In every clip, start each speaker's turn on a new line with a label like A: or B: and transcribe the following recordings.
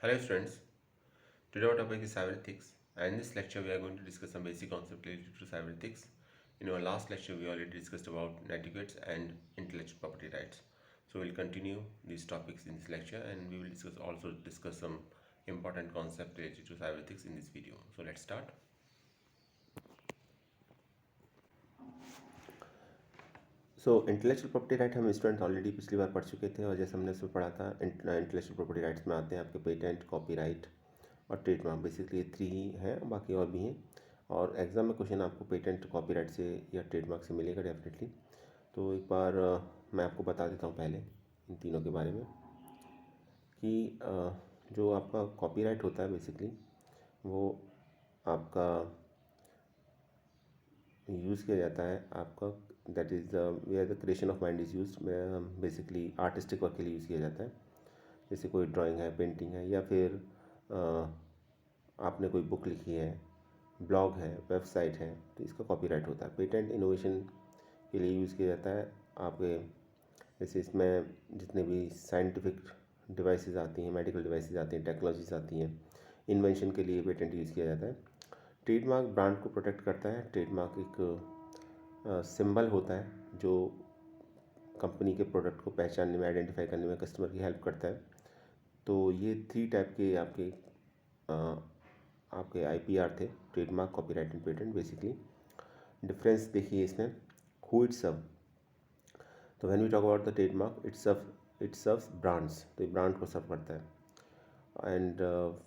A: Hello students, today our topic is cyber ethics, and in this lecture we are going to discuss some basic concepts related to cyber ethics. In our last lecture we already discussed about netiquettes and intellectual property rights. So we'll continue these topics in this lecture and we will also discuss some important concepts related to cyber ethics in this video. So let's start.
B: Intellectual property right हम student already पिछली बार पढ़ चुके थे और जैसे हमने उसमें पढ़ा था इंटेलेक्चुअल प्रॉपर्टी राइट्स में आते हैं आपके पेटेंट, कॉपीराइट और ट्रेडमार्क। बेसिकली 3 ही हैं, बाकी और भी हैं। और एग्ज़ाम में क्वेश्चन आपको पेटेंट, कॉपीराइट से या ट्रेडमार्क से मिलेगा डेफिनेटली। तो एक बार मैं आपको बता देता हूँ पहले इन तीनों के बारे में कि जो आपका कॉपीराइट होता है बेसिकली वो आपका यूज़ किया जाता है आपका, that is where the creation of mind is use. Basically artistic work के लिए यूज़ किया जाता है। जैसे कोई ड्राइंग है, पेंटिंग है, या फिर आपने कोई बुक लिखी है, ब्लॉग है, वेबसाइट है, तो इसका कॉपीराइट होता है। पेटेंट इनोवेशन के लिए यूज़ किया जाता है आपके, जैसे इसमें जितने भी साइंटिफिक डिवाइसेस आती हैं, मेडिकल डिवाइसेस आती हैं, टेक्नोलॉजीज आती हैं, इन्वेंशन के लिए पेटेंट यूज़ किया जाता है। ट्रेडमार्क ब्रांड को प्रोटेक्ट करता है। ट्रेडमार्क एक सिंबल होता है जो कंपनी के प्रोडक्ट को पहचानने में, आइडेंटिफाई करने में कस्टमर की हेल्प करता है। तो ये 3 टाइप के आपके आईपीआर थे, trademark, copyright and patent. Basically difference देखिए इसमें, हु इट सर्व। तो when we talk about the trademark, it serves brands, तो ये ब्रांड को सर्व करता है। And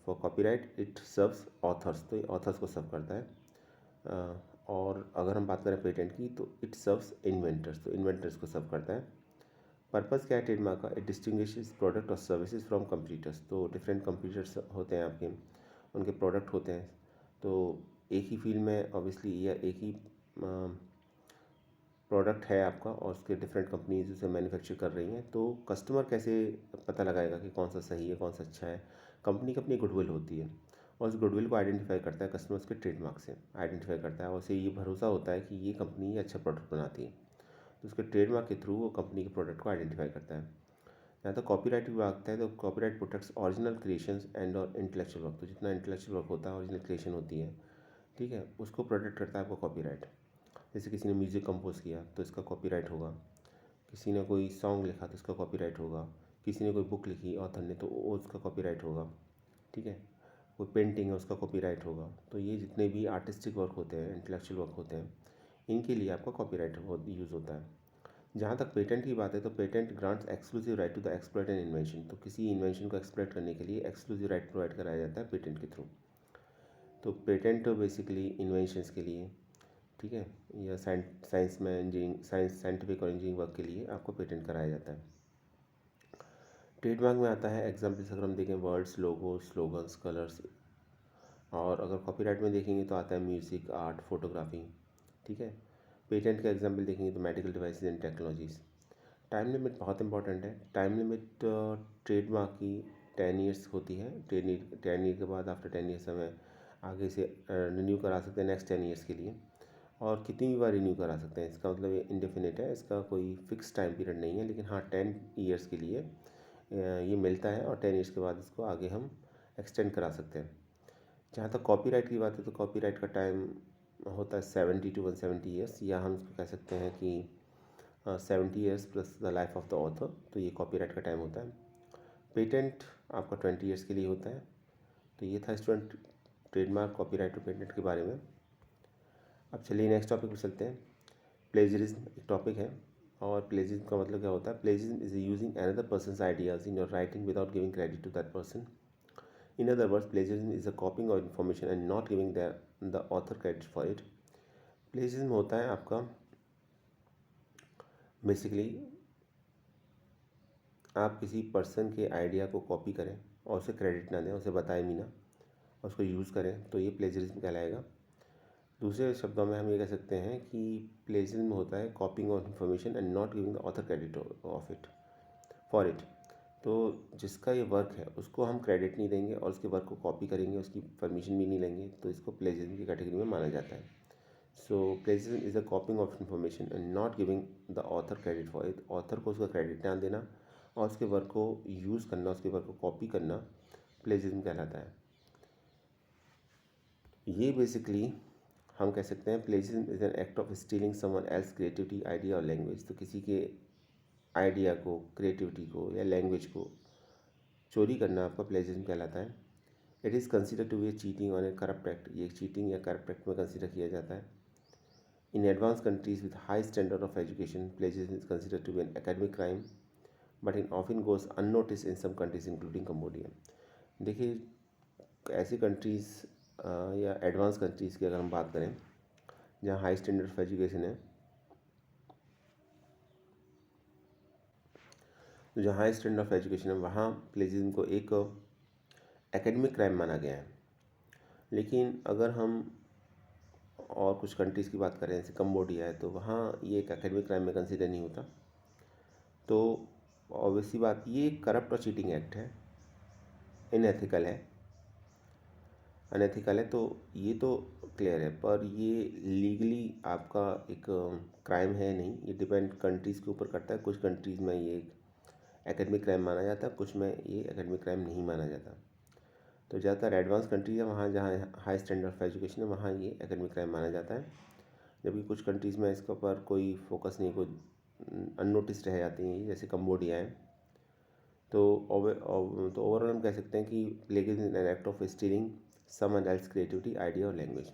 B: for copyright it serves authors, तो ये ऑथर्स को सर्व करता है। और अगर हम बात करें पेटेंट की तो इट सर्व्स इन्वेंटर्स, तो इन्वेंटर्स को सर्व करता है। पर्पज़ क्या है ट्रेडमार्क का? इट डिस्टिंग्विशेस प्रोडक्ट और सर्विसेज फ्रॉम कंपटीटर्स। तो डिफरेंट कंपटीटर्स होते हैं आपके, उनके प्रोडक्ट होते हैं, तो एक ही फील्ड में ऑब्वियसली या एक ही प्रोडक्ट है आपका और उसके डिफरेंट कंपनीज उसे मैन्युफैक्चर कर रही हैं, तो कस्टमर कैसे पता लगाएगा कि कौन सा सही है, कौन सा अच्छा है? कंपनी की अपनी गुडविल होती है और उस गुडविल को आइडेंटिफाई करता है कस्टमर्स के ट्रेडमार्क से आइडेंटिफाई करता है, और उसे ये भरोसा होता है कि ये कंपनी अच्छा प्रोडक्ट बनाती है, तो उसके ट्रेडमार्क के थ्रू वो कंपनी के प्रोडक्ट को आइडेंटिफाई करता है। जहाँ तक कॉपीराइट की बात है तो copyright protects original creations and और इंटेलेक्चुअल वर्क। तो जितना इंटेलेक्चुअल वर्क होता है, ओरिजिनल क्रिएशन होती है, ठीक है, उसको प्रोटेक्ट करता है आपका कॉपीराइट। जैसे किसी ने म्यूज़िक कंपोज किया तो इसका कॉपीराइट होगा, किसी ने कोई सॉन्ग लिखा तो इसका कॉपीराइट होगा, किसी ने कोई बुक लिखी ऑथर ने तो वो उसका कॉपीराइट होगा, ठीक है। कोई पेंटिंग है उसका कॉपीराइट होगा। तो ये जितने भी आर्टिस्टिक वर्क होते हैं, इंटेलेक्चुअल वर्क होते हैं, इनके लिए आपका कॉपीराइट यूज़ होता है। जहाँ तक पेटेंट की बात है तो patent grants exclusive right to the exploit an invention. तो किसी इन्वेंशन को एक्सप्लॉइट करने के लिए एक्सक्लूसिव राइट प्रोवाइड कराया जाता है पेटेंट के थ्रू। तो पेटेंट बेसिकली इन्वेंशंस के लिए, ठीक है, या साइंस में, इंजीनियरिंग, साइंटिफिक और इंजीनियरिंग वर्क के लिए आपको पेटेंट कराया जाता है। ट्रेडमार्क में आता है एग्जाम्पल्स अगर हम देखें, वर्ड्स, लोगो, स्लोगन्स, कलर्स। और अगर कॉपीराइट में देखेंगे तो आता है म्यूज़िक, आर्ट, फोटोग्राफी, ठीक है। पेटेंट का एग्जाम्पल देखेंगे तो medical devices and technologies. Time limit बहुत इंपॉर्टेंट है। टाइम लिमिट ट्रेडमार्क की 10 ईयर्स होती है। 10 ईयर के बाद आफ्टर 10 ईयर्स हमें आगे से रिन्यू करा सकते हैं नेक्स्ट 10 ईयर्स के लिए, और कितनी भी बार रिन्यू करा सकते हैं। इसका मतलब ये इनडेफिनिट है, इसका कोई फिक्स टाइम पीरियड नहीं है, लेकिन हाँ 10 ईयर्स के लिए ये मिलता है और 10 ईयर्स के बाद इसको आगे हम एक्सटेंड करा सकते हैं। जहाँ तक कॉपीराइट की बात है तो कॉपीराइट का टाइम होता है 70 to 170 ईयर्स, या हम इसको कह सकते हैं कि 70 years plus the life of the author. तो ये कॉपीराइट का टाइम होता है। पेटेंट आपका 20 ईयर्स के लिए होता है। तो ये था स्टूडेंट ट्रेडमार्क, कॉपीराइट और पेटेंट के बारे में। अब चलिए नेक्स्ट टॉपिक पर चलते हैं। प्लेजरिज्म एक टॉपिक है, और प्लेजरिज्म का मतलब क्या होता है? Plagiarism is using another persons ideas in your writing without giving credit to that person. In other words, plagiarism is a copying of information and not giving the author credit for it. Plagiarism होता है आपका basically आप किसी person के idea को copy करें और उसे क्रेडिट ना दें, उसे बताएं भी ना, और उसको यूज़ करें, तो ये प्लेजरिज्म कहलाएगा। दूसरे शब्दों में हम ये कह सकते हैं कि प्लेजरिज्म होता है कॉपिंग of information and not giving the author credit of it for it. तो जिसका ये वर्क है उसको हम क्रेडिट नहीं देंगे और उसके वर्क को कॉपी करेंगे, उसकी परमिशन भी नहीं लेंगे, तो इसको प्लेजरिज्म की कैटेगरी में माना जाता है। So plagiarism is a copying of information and not giving the author credit for it. Author को उसका क्रेडिट ना देना और उसके वर्क को यूज़ करना, उसके वर्क को कॉपी करना, प्लेजिज्म कहलाता है। ये बेसिकली हम कह सकते हैं plagiarism is an act of stealing someone else creativity, idea और लैंग्वेज। तो किसी के आइडिया को, क्रिएटिविटी को या लैंग्वेज को चोरी करना आपका प्लेजिज्म कहलाता है। It is consider to be a cheating on a corrupt act. ये चीटिंग या करप्ट एक्ट में कंसिडर किया जाता है। In advance countries with high standard of education, plagiarism is consider to be an academic crime, but in often goes unnoticed in some countries including Cambodia. देखिए, ऐसी countries या advance countries की अगर हम बात करें जहाँ हाई स्टैंडर्ड ऑफ एजुकेशन है, तो जहाँ हाई स्टैंडर्ड ऑफ एजुकेशन है वहाँ प्लेजिज्म को एक एकेडमिक क्राइम माना गया है। लेकिन अगर हम और कुछ कंट्रीज़ की बात करें जैसे कम्बोडिया है, तो वहाँ ये एक एकेडमिक क्राइम में कंसिडर नहीं होता। तो ऑब्वियसली बात, ये एक करप्ट और चीटिंग एक्ट है, इनएथिकल है, अनएथिकल है, तो ये तो क्लियर है। पर ये लीगली आपका एक क्राइम है नहीं। ये डिपेंड कंट्रीज़ के ऊपर करता है। कुछ कंट्रीज़ में ये एकेडमिक क्राइम माना जाता है, कुछ में ये एकेडमिक क्राइम नहीं माना जाता। तो ज़्यादातर एडवांस कंट्रीज है वहाँ जहाँ हाई स्टैंडर्ड ऑफ एजुकेशन है वहाँ ये एकेडमिक क्राइम माना जाता है। जबकि कुछ कंट्रीज़ में इसके ऊपर कोई फोकस नहीं, कोई अननोटिस रह जाती हैं, जैसे कम्बोडिया है। तो ओवरऑल हम कह सकते हैं कि plagiarism is an act of stealing someone else creativity, idea और लैंग्वेज।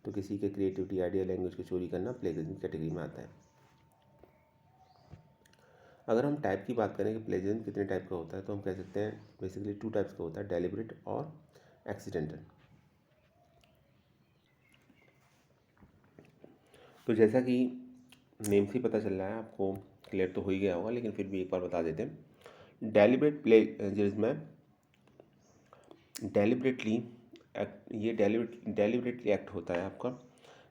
B: तो किसी के क्रिएटिविटी, आइडिया, लैंग्वेज की चोरी करना प्लेगिज्म कैटेगरी में आता है। अगर हम टाइप की बात करें कि प्लेजिज्म कितने टाइप का होता है, तो हम कह सकते हैं बेसिकली 2 टाइप्स का होता है, डेलिब्रेट और एक्सीडेंटल। तो जैसा कि नेम से ही पता चल रहा है, आपको क्लियर तो हो ही गया होगा, लेकिन फिर भी एक बार बता देते हैं। डेलिब्रेट प्लेजिज्म में डेलिब्रेटली डेलिब्रेटली एक्ट होता है आपका।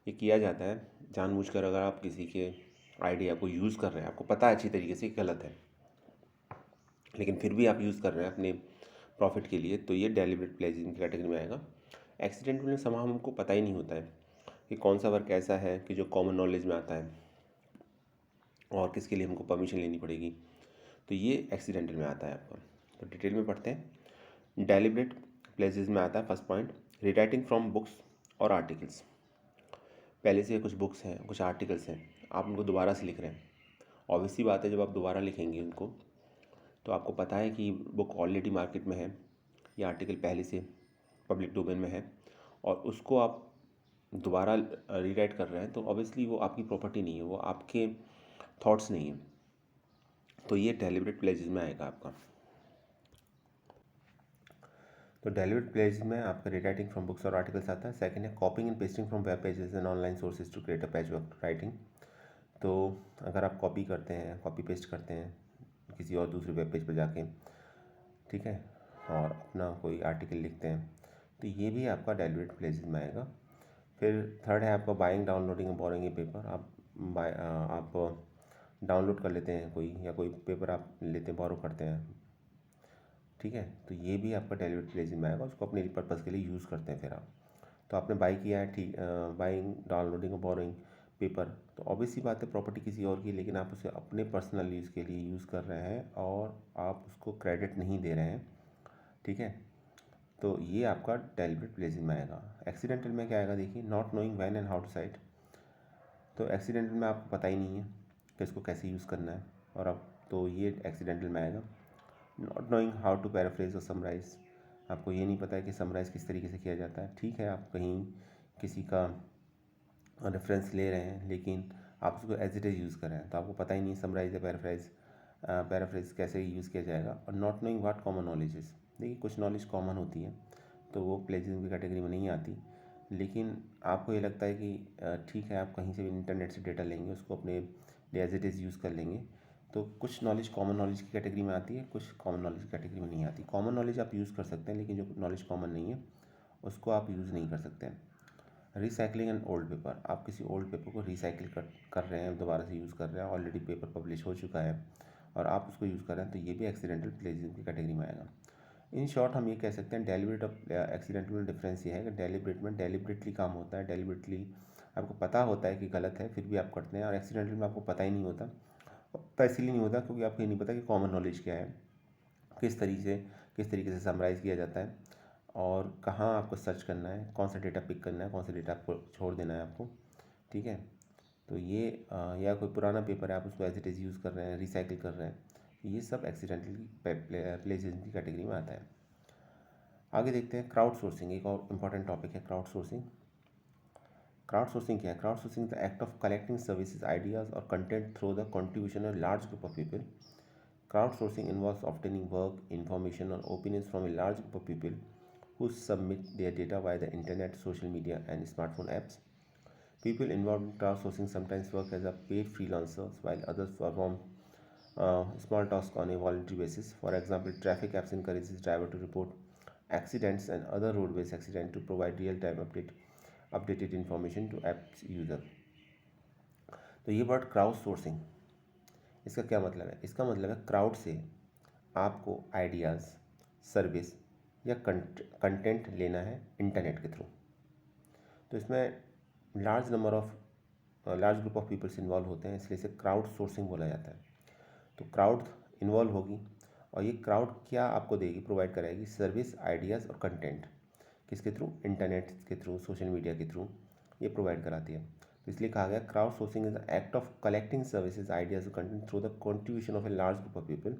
B: ये किया जाता है जानबूझकर। अगर आप किसी के आइडिया को यूज़ कर रहे हैं, आपको पता है अच्छी तरीके से गलत है, लेकिन फिर भी आप यूज़ कर रहे हैं अपने प्रॉफिट के लिए, तो ये डेलिब्रेट प्लेजिज्म की कैटेगरी में आएगा। एक्सीडेंट में समा हमको पता ही नहीं होता है कि कौन सा वर्क ऐसा है कि जो कॉमन नॉलेज में आता है और किसके लिए हमको परमिशन लेनी पड़ेगी, तो ये एक्सीडेंटल में आता है आपका। तो डिटेल में पढ़ते हैं। डेलिब्रेट प्लेजिज्म में आता है first point, rewriting from books और आर्टिकल्स। पहले से कुछ बुक्स हैं, कुछ आर्टिकल्स हैं, आप उनको दोबारा से लिख रहे हैं। ऑब्वियसली बात है, जब आप दोबारा लिखेंगे उनको, तो आपको पता है कि बुक ऑलरेडी मार्केट में है या आर्टिकल पहले से पब्लिक डोमेन में है, और उसको आप दोबारा रीराइट कर रहे हैं, तो ऑब्वियसली वो आपकी प्रॉपर्टी नहीं है, वो आपके थॉट्स नहीं है। तो ये डेलिब्रेट प्लेजिज्म में आएगा आपका। तो डेलिब्रेट प्लेजिज्म में आपका रीराइटिंग फ्रॉम बुक्स और आर्टिकल्स आता है। सेकंड है copying and pasting from web pages and online sources to create a patchwork writing. तो अगर आप कॉपी करते हैं, कॉपी पेस्ट करते हैं किसी और दूसरे वेब पेज पर जाके, ठीक है, और अपना कोई आर्टिकल लिखते हैं, तो ये भी आपका डेलिब्रेट प्लेजिज्म में आएगा। फिर थर्ड है आपका बाइंग, डाउनलोडिंग और बोरोइंग ए पेपर। आप डाउनलोड कर लेते हैं कोई, या कोई पेपर आप लेते हैं, बोरो करते हैं, ठीक है, तो ये भी आपका डेलिब्रेट प्लेजिज्म में आएगा। उसको अपने पर्पज़ के लिए यूज़ करते हैं फिर आप। तो आपने बाई किया है, ठीक, बाइंग, डाउनलोडिंग और बोरोइंग पेपर, तो ऑब्वियसली बात है प्रॉपर्टी किसी और की, लेकिन आप उसे अपने पर्सनल यूज़ के लिए यूज़ कर रहे हैं और आप उसको क्रेडिट नहीं दे रहे हैं, ठीक है, तो ये आपका डेलिब्रेट प्लेजिज्म में आएगा। एक्सीडेंटल में क्या आएगा, देखिए, not knowing when and how to cite. तो एक्सीडेंटल में आपको पता ही नहीं है कि इसको कैसे यूज़ करना है, और अब तो ये एक्सीडेंटल में आएगा। Not knowing how to paraphrase और समराइज़, आपको ये नहीं पता है कि समराइज़ किस तरीके से किया जाता है। ठीक है, आप कहीं किसी का रेफरेंस ले रहे हैं, लेकिन आप उसको एज इट इज़ यूज़ कर रहे हैं, तो आपको पता ही नहीं समराइज़ या पैराफ्रेज कैसे यूज़ किया जाएगा। और not knowing what common knowledge is, देखिए कुछ नॉलेज कॉमन होती है तो वो प्लेजिज्म की कैटेगरी में नहीं आती, लेकिन आपको ये लगता है कि ठीक है, आप कहीं से भी इंटरनेट से डेटा लेंगे, उसको अपने लिए एज इट इज़ यूज़ कर लेंगे, तो कुछ नॉलेज कॉमन नॉलेज की कैटेगरी में आती है, कुछ कॉमन नॉलेज की कैटेगरी में नहीं आती। कॉमन नॉलेज आप यूज़ कर सकते हैं, लेकिन जो नॉलेज कॉमन नहीं है उसको आप यूज़ नहीं कर सकते हैं। रिसाइकलिंग एन ओल्ड पेपर, आप किसी ओल्ड पेपर को रिसाइकिल कर रहे हैं, दोबारा से यूज़ कर रहे हैं, ऑलरेडी पेपर पब्लिश हो चुका है और आप उसको यूज़ कर रहे हैं, तो ये भी एक्सीडेंटल प्लेजिज्म की कैटेगरी में आएगा। इन शॉर्ट हम ये कह सकते हैं डेलिब्रेट और एक्सीडेंटल में डिफरेंस ये है कि डेलिब्रेट में डेलिब्रेटली काम होता है, डेलिब्रेटली आपको पता होता है कि गलत है फिर भी आप करते हैं, और एक्सीडेंटल में आपको पता ही नहीं होता। पता इसीलिए नहीं होता क्योंकि आपको ये नहीं पता कि कॉमन नॉलेज क्या है, किस तरीके से समराइज़ किया जाता है और कहाँ आपको सर्च करना है, कौन सा डेटा पिक करना है, कौन सा डेटा आपको छोड़ देना है आपको, ठीक है। तो ये या कोई पुराना पेपर है आप उसको एज इट इज़ यूज़ कर रहे हैं, रिसाइकिल कर रहे हैं, ये सब एक्सीडेंटली प्लेजिंग की कैटेगरी में आता है। आगे देखते हैं क्राउड सोर्सिंग, एक और इम्पॉर्टेंट टॉपिक है क्राउड सोर्सिंग। क्राउड सोर्सिंग क्या है? Crowd sourcing the act of collecting services, ideas और content through the contribution of large group of people. Crowdsourcing involves obtaining work, information, or opinions from a large group of people who submit their data via the internet, social media, and smartphone apps. People involved in crowdsourcing sometimes work as a paid freelancers, while others perform small tasks on a voluntary basis. For example, traffic apps encourages drivers to report accidents and other roadways accidents to provide real-time updated information to apps user. तो ये word crowd sourcing, इसका क्या मतलब है? इसका मतलब है crowd से आपको आइडियाज़, सर्विस या कंटेंट लेना है इंटरनेट के थ्रू। तो इसमें large group of peoples involve होते हैं, इसलिए इसे क्राउड सोर्सिंग बोला जाता है। तो क्राउड इन्वॉल्व होगी और ये क्राउड क्या आपको देगी, प्रोवाइड कराएगी? सर्विस, आइडियाज़ और कंटेंट। किसके थ्रू? इंटरनेट के थ्रू, सोशल मीडिया के थ्रू ये प्रोवाइड कराती है। तो इसलिए कहा गया crowd sourcing is the act of collecting services, ideas और content through the contribution of a large group of people.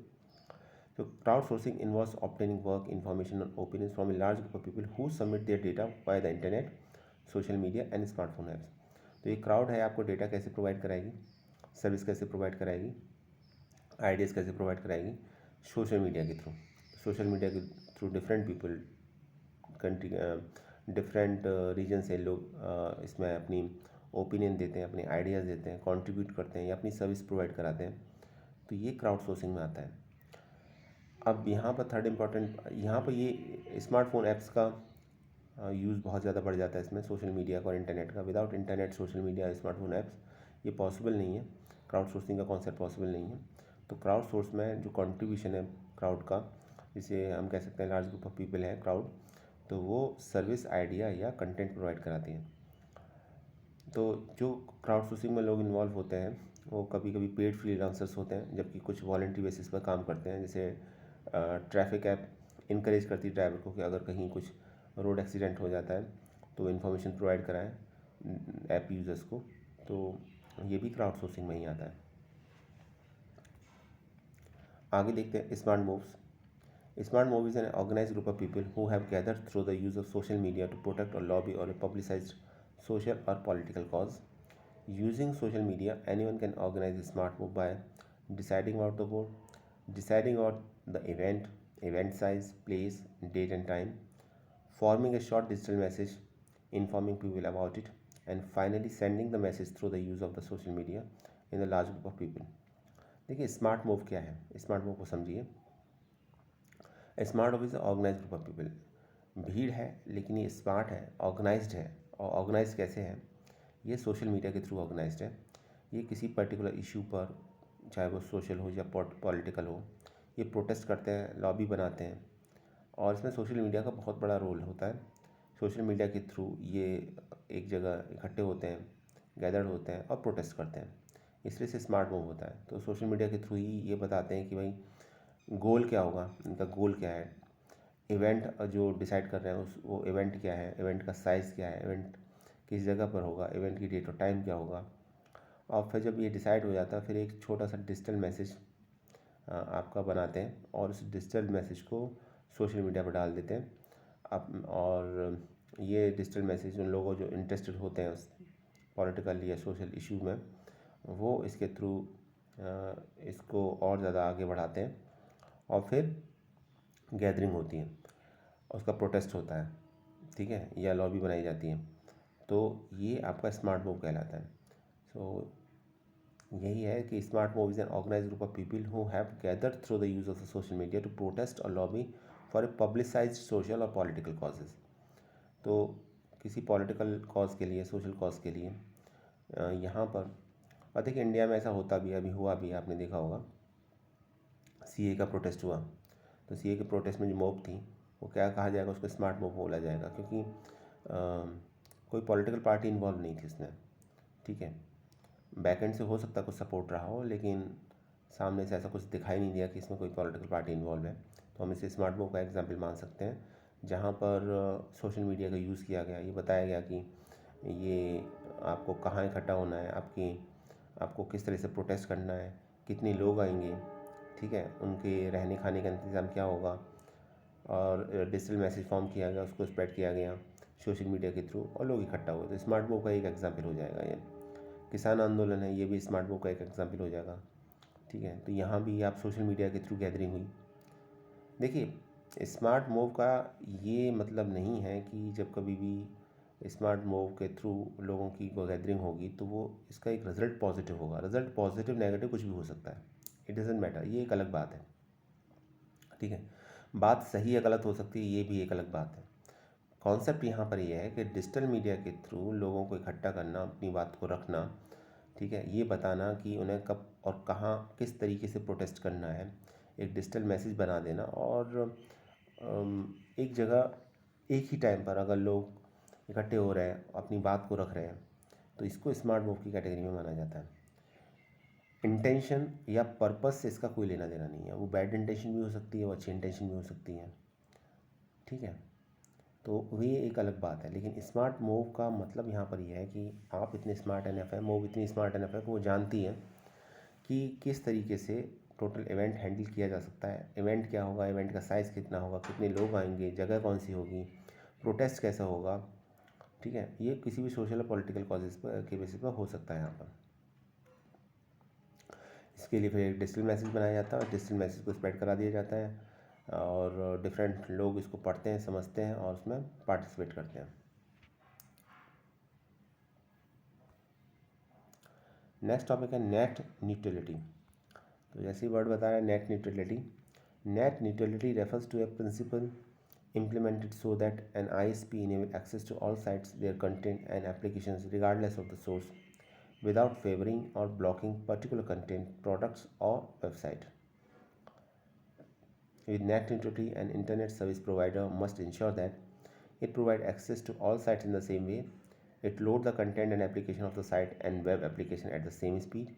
B: So crowdsourcing involves obtaining work, information, and opinions from a large group of people who submit their data via the internet, social media, and smartphone apps. तो ये crowd है, आपको data कैसे provide कराएगी, service कैसे provide कराएगी, ideas कैसे provide कराएगी? सोशल मीडिया के थ्रू। सोशल मीडिया के through different people, country, different region से लोग इसमें अपनी ओपिनियन देते हैं, अपने आइडियाज़ देते हैं, कंट्रीब्यूट करते हैं या अपनी सर्विस प्रोवाइड कराते हैं। तो ये क्राउड सोर्सिंग में आता है। अब यहाँ पर थर्ड इम्पॉर्टेंट, यहाँ पर ये स्मार्टफोन ऐप्स का यूज़ बहुत ज़्यादा बढ़ जाता है इसमें, सोशल मीडिया का और इंटरनेट का। Without internet, social media, smartphone apps ये पॉसिबल नहीं है, क्राउड सोर्सिंग का कॉन्सेप्ट पॉसिबल नहीं है। तो क्राउड सोर्स में जो कंट्रीब्यूशन है क्राउड का, जिसे हम कह सकते हैं लार्ज ग्रुप ऑफ पीपल है क्राउड, तो वो सर्विस, आइडिया या कंटेंट प्रोवाइड कराती हैं। तो जो क्राउड सोर्सिंग में लोग इन्वॉल्व होते हैं वो कभी कभी पेड फ्रीलांसर्स होते हैं, जबकि कुछ वॉलंटरी बेसिस पर काम करते हैं। जैसे ट्रैफिक ऐप इनकरेज करती है ड्राइवर को कि अगर कहीं कुछ रोड एक्सीडेंट हो जाता है तो इन्फॉर्मेशन प्रोवाइड कराएं ऐप यूज़र्स को। तो ये भी क्राउड सोर्सिंग में ही आता है। आगे देखते हैं smart moves. Smart Move is an organized group of people who have gathered through the use of social media to protect or lobby or publicize social or political cause. Using social media, anyone can organize a smart move by deciding about the vote, deciding about the event size, place, date and time, forming a short digital message, informing people about it, and finally sending the message through the use of the social media in a large group of people. देखिए smart move क्या है, smart move को समझिए। Smart move is organize group of people. भीड़ है लेकिन ये smart है, ऑर्गेनाइज्ड है। और ऑर्गेनाइज कैसे है? ये सोशल मीडिया के थ्रू ऑर्गेनाइज्ड है। ये किसी पर्टिकुलर इशू पर, चाहे वो सोशल हो या पॉलिटिकल हो, ये प्रोटेस्ट करते हैं, लॉबी बनाते हैं और इसमें सोशल मीडिया का बहुत बड़ा रोल होता है। सोशल मीडिया के थ्रू ये एक जगह इकट्ठे होते हैं, गैदर्ड होते हैं और प्रोटेस्ट करते हैं, इसलिए से स्मार्ट मूव होता है। तो सोशल मीडिया के थ्रू ही ये बताते हैं कि भाई गोल क्या होगा, इनका गोल क्या है, इवेंट जो डिसाइड कर रहे हैं उस वो इवेंट क्या है, इवेंट का साइज़ क्या है, इवेंट किस जगह पर होगा, इवेंट की डेट और टाइम क्या होगा। और फिर जब ये डिसाइड हो जाता है फिर एक छोटा सा डिजिटल मैसेज आपका बनाते हैं और उस डिजिटल मैसेज को सोशल मीडिया पर डाल देते हैं। अब और ये डिजिटल मैसेज उन लोगों जो इंटरेस्टेड होते हैं उस पॉलिटिकल या सोशल इशू में, वो इसके थ्रू इसको और ज़्यादा आगे बढ़ाते हैं और फिर गैदरिंग होती है, उसका प्रोटेस्ट होता है, ठीक है, या लॉबी बनाई जाती है। तो ये आपका स्मार्ट मूव कहलाता है। सो यही है कि smart move is an organize group of people who have gathered through the use of social media to protest और lobby for a publicized social और पॉलिटिकल कॉजेज़। तो किसी पॉलिटिकल कॉज के लिए, सोशल कॉज के लिए यहाँ पर, और देखिए इंडिया में ऐसा होता भी है, अभी हुआ भी है, आपने देखा होगा सीए का प्रोटेस्ट हुआ। तो सीए के प्रोटेस्ट में जो मॉब थी वो क्या कहा जाएगा, उसको स्मार्ट मॉब बोला जाएगा, क्योंकि कोई पॉलिटिकल पार्टी इन्वॉल्व नहीं थी इसमें, ठीक है। बैकएंड से हो सकता है कुछ सपोर्ट रहा हो, लेकिन सामने से ऐसा कुछ दिखाई नहीं दिया कि इसमें कोई पॉलिटिकल पार्टी इन्वॉल्व है, तो तो हम इसे स्मार्ट मूव का एग्जाम्पल मान सकते हैं, जहाँ पर सोशल मीडिया का यूज़ किया गया। ये बताया गया कि ये आपको कहाँ इकट्ठा होना है, आपको किस तरह से प्रोटेस्ट करना है, कितने लोग आएंगे, ठीक है, उनके रहने खाने का इंतज़ाम क्या होगा, और डिजिटल मैसेज फॉर्म किया गया, उसको स्प्रेड किया गया सोशल मीडिया के थ्रू और लोग इकट्ठा हुए। तो स्मार्ट मूव का एक एग्जाम्पल हो जाएगा ये। किसान आंदोलन है, ये भी स्मार्ट मूव का एक एग्जाम्पल हो जाएगा, ठीक है। तो यहाँ भी आप सोशल मीडिया के थ्रू गैदरिंग हुई। देखिए, स्मार्ट मूव का ये मतलब नहीं है कि जब कभी भी स्मार्ट मूव के थ्रू लोगों की गैदरिंग होगी तो वो इसका एक रिजल्ट पॉजिटिव होगा। रिजल्ट पॉजिटिव नेगेटिव कुछ भी हो सकता है, इट डजेंट मैटर, ये एक अलग बात है, ठीक है। बात सही या गलत हो सकती है, ये भी एक अलग बात है। कॉन्सेप्ट यहाँ पर ये है कि डिजिटल मीडिया के थ्रू लोगों को इकट्ठा करना, अपनी बात को रखना, ठीक है, ये बताना कि उन्हें कब और कहाँ किस तरीके से प्रोटेस्ट करना है, एक डिजिटल मैसेज बना देना, और एक जगह एक ही टाइम पर अगर लोग इकट्ठे हो रहे हैं, अपनी बात को रख रहे हैं, तो इसको स्मार्ट मूव की कैटेगरी में माना जाता है। इंटेंशन या पर्पस से इसका कोई लेना देना नहीं है। वो बैड इंटेंशन भी हो सकती है, वो अच्छी इंटेंशन भी हो सकती है, ठीक है। तो वे एक अलग बात है। लेकिन स्मार्ट मूव का मतलब यहाँ पर यह है कि आप इतने स्मार्ट एनफ है, मूव इतनी स्मार्ट एनफ है कि वो जानती है कि किस तरीके से टोटल इवेंट हैंडल किया जा सकता है। इवेंट क्या होगा, इवेंट का साइज़ कितना होगा, कितने लोग आएंगे, जगह कौन सी होगी, प्रोटेस्ट कैसा होगा, ठीक है। ये किसी भी सोशल और पॉलिटिकल कॉजेज़ पर के बेसिस पर हो सकता है यहाँ पर। इसके लिए फिर एक डिजिटल मैसेज बनाया जाता है और डिजिटल मैसेज को स्प्रेड करा दिया जाता है, और डिफरेंट लोग इसको पढ़ते हैं, समझते हैं और उसमें पार्टिसिपेट करते हैं। नेक्स्ट टॉपिक है नेट न्यूट्रलिटी। तो जैसे ही वर्ड बता रहा है net neutrality, net neutrality refers to a principle implemented so that an ISP enable access to all sites, their content and applications regardless of the source, without favoring or blocking particular content, products or website. With net neutrality, an internet service provider must ensure that it provides access to all sites in the same way. It loads the content and application of the site and web application at the same speed.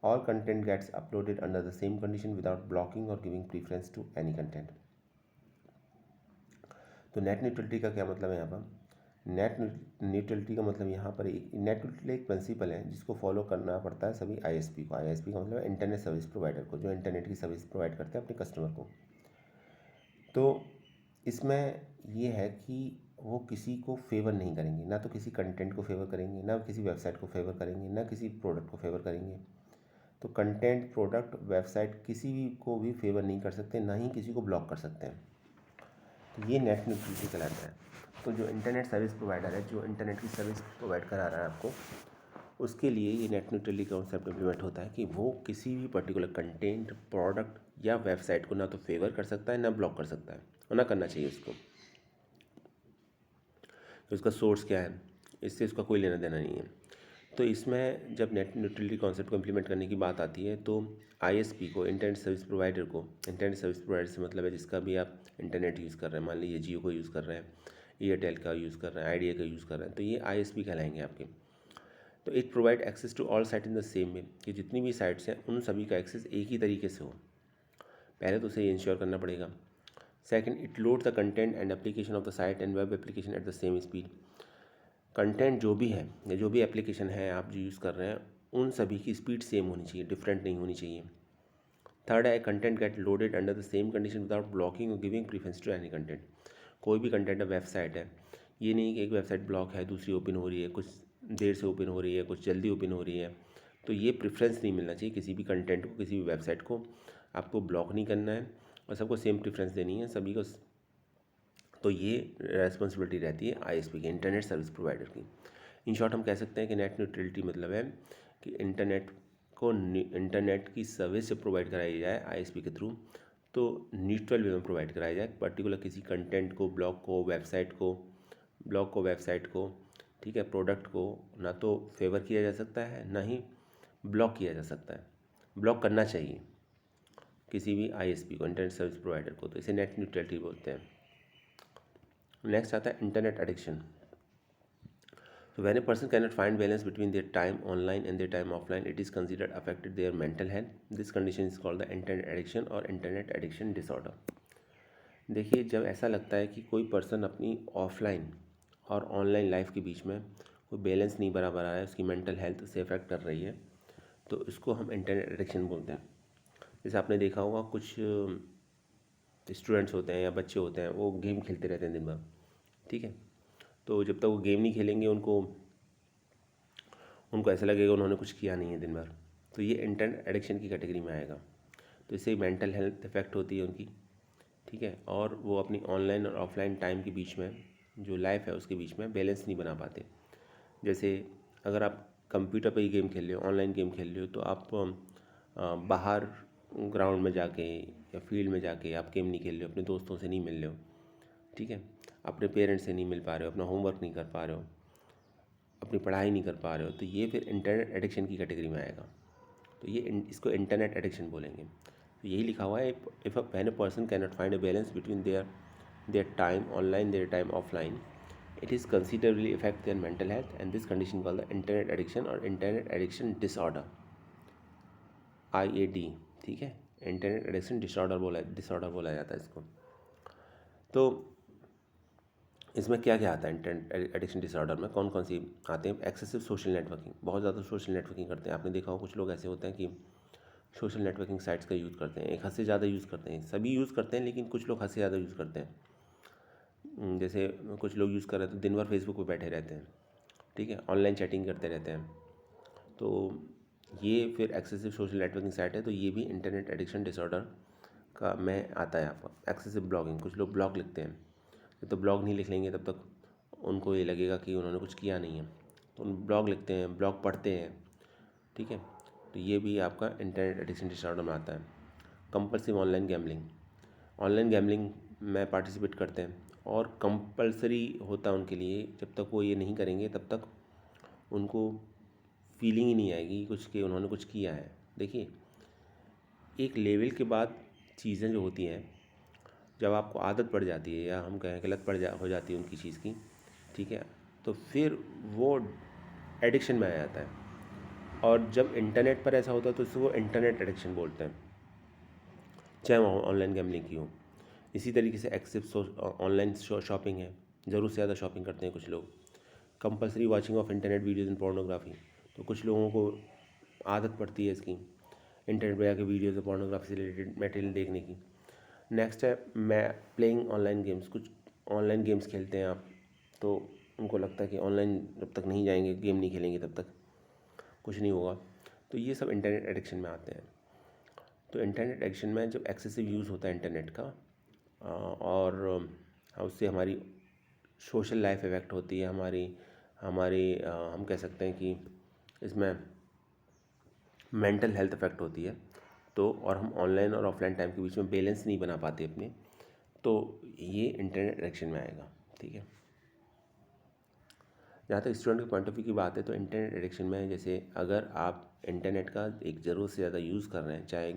B: All content gets uploaded under the same condition without blocking or giving preference to any content. तो net neutrality का क्या मतलब है यहाँ पर? Net neutrality का मतलब यहाँ पर नेट न्यूट्रलिटी एक प्रिंसिपल है जिसको फॉलो करना पड़ता है सभी आईएसपी को। आईएसपी का मतलब इंटरनेट सर्विस प्रोवाइडर को, जो इंटरनेट की सर्विस प्रोवाइड करते हैं अपने कस्टमर को। तो इसमें ये है कि वो किसी को फेवर नहीं करेंगे, ना तो किसी कंटेंट को फेवर करेंगे, ना किसी वेबसाइट को फेवर करेंगे, ना किसी प्रोडक्ट को फेवर करेंगे। तो कंटेंट, प्रोडक्ट, वेबसाइट किसी भी को भी फेवर नहीं कर सकते, ना ही किसी को ब्लॉक कर सकते हैं। तो ये नेट न्यूट्रलिटी कहलाता है। तो जो इंटरनेट सर्विस प्रोवाइडर है, जो इंटरनेट की सर्विस प्रोवाइड करा रहा है आपको, उसके लिए ये नेट न्यूट्रलिटी कॉन्सेप्ट इम्प्लीमेंट होता है कि वो किसी भी पर्टिकुलर कंटेंट, प्रोडक्ट या वेबसाइट को ना तो फेवर कर सकता है, ना ब्लॉक कर सकता है, और ना करना चाहिए उसको। तो उसका सोर्स क्या है, इससे उसका कोई लेना देना नहीं है। तो इसमें जब नेट न्यूट्रलिटी कॉन्सेप्ट को इम्प्लीमेंट करने की बात आती है तो आईएसपी को, इंटरनेट सर्विस प्रोवाइडर को, इंटरनेट सर्विस प्रोवाइडर से मतलब है जिसका भी आप इंटरनेट यूज़ कर रहे हैं, मान लीजिए जियो को यूज़ कर रहे हैं, एयरटेल का यूज़ कर रहे हैं, आइडिया का यूज़ कर रहे हैं, तो ये आईएसपी कहलाएंगे आपके। तो it provide access to all site in the same way, कि जितनी भी साइट्स हैं उन सभी का एक्सेस एक ही तरीके से हो। पहले तो उसे इंश्योर करना पड़ेगा। Second, it load the content and application of the site and web application at the same speed. Content जो भी है या जो भी एप्लीकेशन है आप जो यूज़ कर रहे हैं, उन सभी की स्पीड सेम होनी चाहिए, डिफरेंट नहीं होनी चाहिए। थर्ड है, content get loaded under the same condition without blocking और giving preference to any content. कोई भी कंटेंट वेबसाइट है, ये नहीं कि एक वेबसाइट ब्लॉक है, दूसरी ओपन हो रही है, कुछ देर से ओपन हो रही है, कुछ जल्दी ओपन हो रही है, तो ये प्रेफरेंस नहीं मिलना चाहिए किसी भी कंटेंट को, किसी भी वेबसाइट को। आपको ब्लॉक नहीं करना है और सबको सेम प्रेफरेंस देनी है सभी को। तो ये रेस्पॉन्सिबिलिटी रहती है आईएसपी की, इंटरनेट सर्विस प्रोवाइडर की। इन शॉर्ट हम कह सकते हैं कि नेट न्यूट्रलिटी मतलब है कि इंटरनेट को, इंटरनेट की सर्विस जब प्रोवाइड कराई जाए आईएसपी के थ्रू, तो न्यूट्रल वे में प्रोवाइड कराया जाए। पर्टिकुलर किसी कंटेंट को, ब्लॉग को, वेबसाइट को, ठीक है, प्रोडक्ट को ना तो फेवर किया जा सकता है, ना ही ब्लॉक किया जा सकता है। ब्लॉक करना चाहिए किसी भी आईएसपी को, इंटरनेट सर्विस प्रोवाइडर को, तो इसे नेट न्यूट्रलिटी बोलते हैं। नेक्स्ट आता है internet addiction. So when a person cannot find balance between their time online and their time offline, it is considered affected their mental health. This condition is called the internet addiction or internet addiction disorder. देखिए, जब ऐसा लगता है कि कोई person अपनी offline और online life के बीच में कोई बैलेंस नहीं बना पा रहा है, उसकी मेंटल हेल्थ से इफेक्ट कर रही है, तो इसको हम इंटरनेट एडिक्शन बोलते हैं। जैसे आपने देखा होगा, कुछ स्टूडेंट्स होते हैं या बच्चे होते हैं, वो गेम खेलते रहते हैं दिन भर। ठीक है, तो जब तक वो गेम नहीं खेलेंगे, उनको उनको ऐसा लगेगा उन्होंने कुछ किया नहीं है दिन भर, तो ये इंटरनेट एडिक्शन की कैटेगरी में आएगा। तो इससे मेंटल हेल्थ इफेक्ट होती है उनकी। ठीक है, और वो अपनी ऑनलाइन और ऑफलाइन टाइम के बीच में, जो लाइफ है उसके बीच में बैलेंस नहीं बना पाते। जैसे अगर आप कंप्यूटर पे ही गेम खेल रहे हो, ऑनलाइन गेम खेल रहे हो, तो आप बाहर ग्राउंड में जाके या फील्ड में जाके आप गेम नहीं खेल रहे हो, अपने दोस्तों से नहीं मिल रहे हो। ठीक है, अपने पेरेंट्स से नहीं मिल पा रहे हो, अपना होमवर्क नहीं कर पा रहे हो, अपनी पढ़ाई नहीं कर पा रहे हो, तो ये फिर इंटरनेट एडिक्शन की कैटेगरी में आएगा। तो ये इसको इंटरनेट एडिक्शन बोलेंगे। तो यही लिखा हुआ है, if when a person can not find a balance between their time online, their time offline, it is considerably affect their mental health, and this condition called the internet addiction or internet addiction disorder, IAD। ठीक है, internet addiction disorder बोला जाता है इसको। तो इसमें क्या क्या आता है इंटरनेट एडिक्शन डिसऑर्डर में, कौन कौन सी आते हैं? एक्सेसिव सोशल नेटवर्किंग, बहुत ज़्यादा सोशल नेटवर्किंग करते हैं। आपने देखा हो कुछ लोग ऐसे होते हैं कि सोशल नेटवर्किंग साइट्स का यूज़ करते हैं, एक हद से ज़्यादा यूज़ करते हैं। सभी यूज़ करते हैं, लेकिन कुछ लोग हद से ज़्यादा यूज़ करते हैं। जैसे कुछ लोग यूज़ कर रहे हैं तो दिन भर फेसबुक पे बैठे रहते हैं। ठीक है, ऑनलाइन चैटिंग करते रहते हैं। तो ये फिर एक्सेसिव सोशल नेटवर्किंग साइट है, तो ये भी इंटरनेट एडिक्शन डिसऑर्डर का में आता है आपका। एक्सेसिव ब्लॉगिंग, कुछ लोग ब्लॉग लिखते हैं, जब तक ब्लॉग नहीं लिख लेंगे तब तक उनको ये लगेगा कि उन्होंने कुछ किया नहीं है, तो उन ब्लॉग लिखते हैं, ब्लॉग पढ़ते हैं। ठीक है, तो ये भी आपका इंटरनेट एडिक्शन डिसऑर्डर में आता है। कंपल्सिव ऑनलाइन गैमलिंग में पार्टिसिपेट करते हैं, और कंपल्सरी होता है उनके लिए। जब तक वो ये नहीं करेंगे तब तक उनको फीलिंग ही नहीं आएगी कुछ कि उन्होंने कुछ किया है। देखिए, एक लेवल के बाद चीज़ें जो होती हैं, जब आपको आदत पड़ जाती है, या हम कहें कि लत हो जाती है उनकी चीज़ की, ठीक है, तो फिर वो एडिक्शन में आ जाता है। और जब इंटरनेट पर ऐसा होता है तो इसको इंटरनेट एडिक्शन बोलते हैं, चाहे वो ऑनलाइन गैमलिंग की हो। इसी तरीके से ऑनलाइन शॉपिंग है, ज़रूर से ज़्यादा शॉपिंग करते हैं कुछ लोग। Compulsory watching of internet videos in pornography, तो कुछ लोगों को आदत पड़ती है इसकी, इंटरनेट पर जाकर वीडियोज़ पोर्नोग्राफी से रिलेटेड मटेरियल देखने की। नेक्स्ट है मैं प्लेइंग ऑनलाइन गेम्स, कुछ ऑनलाइन गेम्स खेलते हैं आप, तो उनको लगता है कि ऑनलाइन जब तक नहीं जाएंगे, गेम नहीं खेलेंगे, तब तक कुछ नहीं होगा। तो ये सब इंटरनेट एडिक्शन में आते हैं। तो इंटरनेट एडिक्शन में जब एक्सेसिव यूज़ होता है इंटरनेट का, और उससे हमारी सोशल लाइफ इफेक्ट होती है, हमारी हमारी हम कह सकते हैं कि इसमें मेंटल हेल्थ इफेक्ट होती है। तो और हम ऑनलाइन और ऑफलाइन टाइम के बीच में बैलेंस नहीं बना पाते अपने, तो ये इंटरनेट एडिक्शन में आएगा। ठीक है, जहाँ तक स्टूडेंट के पॉइंट ऑफ व्यू की बात है, तो इंटरनेट एडिक्शन में जैसे अगर आप इंटरनेट का एक ज़रूरत से ज़्यादा यूज़ कर रहे हैं, चाहे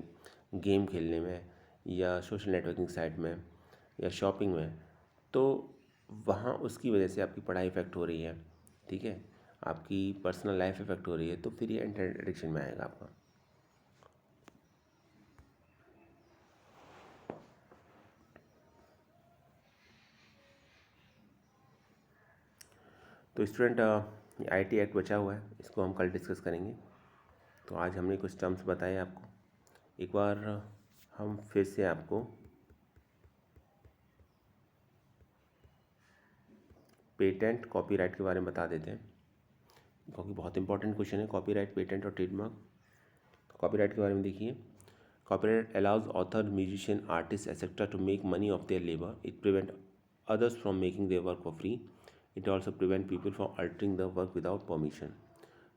B: गेम खेलने में या सोशल नेटवर्किंग साइट में या शॉपिंग में, तो वहाँ उसकी वजह से आपकी पढ़ाई इफेक्ट हो रही है। ठीक है, आपकी पर्सनल लाइफ इफेक्ट हो रही है, तो फिर ये इंटरनेट एडिक्शन में आएगा आपका। तो स्टूडेंट, IT एक्ट बचा हुआ है, इसको हम कल डिस्कस करेंगे। तो आज हमने कुछ टर्म्स बताए आपको, एक बार हम फिर से आपको पेटेंट कॉपीराइट के बारे में बता देते हैं, क्योंकि बहुत इंपॉर्टेंट क्वेश्चन है कॉपीराइट, पेटेंट और ट्रेडमार्क। तो कॉपीराइट के बारे में देखिए, copyright allows author, musician, artist etcetera to make money of their labour. It prevent others from making their work for free. It also prevent people from altering the work without permission.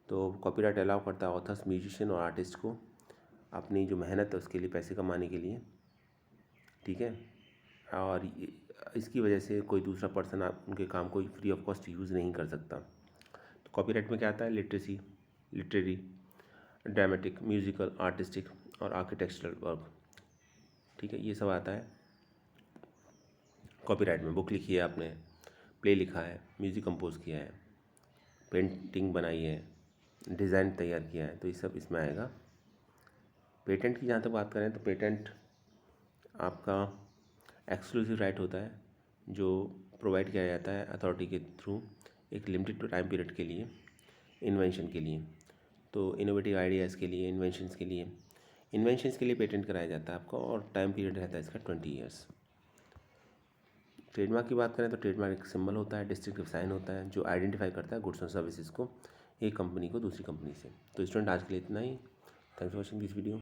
B: तो copyright allow करता है authors, musician और artist को अपनी जो मेहनत है उसके लिए पैसे कमाने के लिए। ठीक है, और इसकी वजह से कोई दूसरा पर्सन आप उनके काम को फ्री ऑफ कॉस्ट यूज़ नहीं कर सकता। तो कॉपीराइट में क्या आता है? लिटरेरी, ड्रामेटिक, म्यूजिकल, आर्टिस्टिक और आर्किटेक्चरल वर्क। ठीक है, ये सब आता है कॉपीराइट में। बुक लिखी है आपने, प्ले लिखा है, म्यूज़िक कंपोज किया है, पेंटिंग बनाई है, डिज़ाइन तैयार किया है, तो ये सब इसमें आएगा। पेटेंट की जहाँ तक बात करें तो पेटेंट आपका एक्सक्लूसिव राइट होता है जो प्रोवाइड किया जाता है अथॉरिटी के थ्रू एक लिमिटेड टाइम पीरियड के लिए, इन्वेंशन के लिए। तो इनोवेटिव आइडियाज़ के लिए, इन्वेंशंस के लिए पेटेंट कराया जाता है आपका, और टाइम पीरियड रहता है इसका 20 ईयर्स। ट्रेडमार्क की बात करें तो ट्रेडमार्क एक सिंबल होता है, डिस्टिंक्टिव साइन होता है जो आइडेंटिफाई करता है गुड्स और सर्विसेज को, एक कंपनी को दूसरी कंपनी से। तो स्टूडेंट आज के लिए इतना ही। Thanks for watching this video.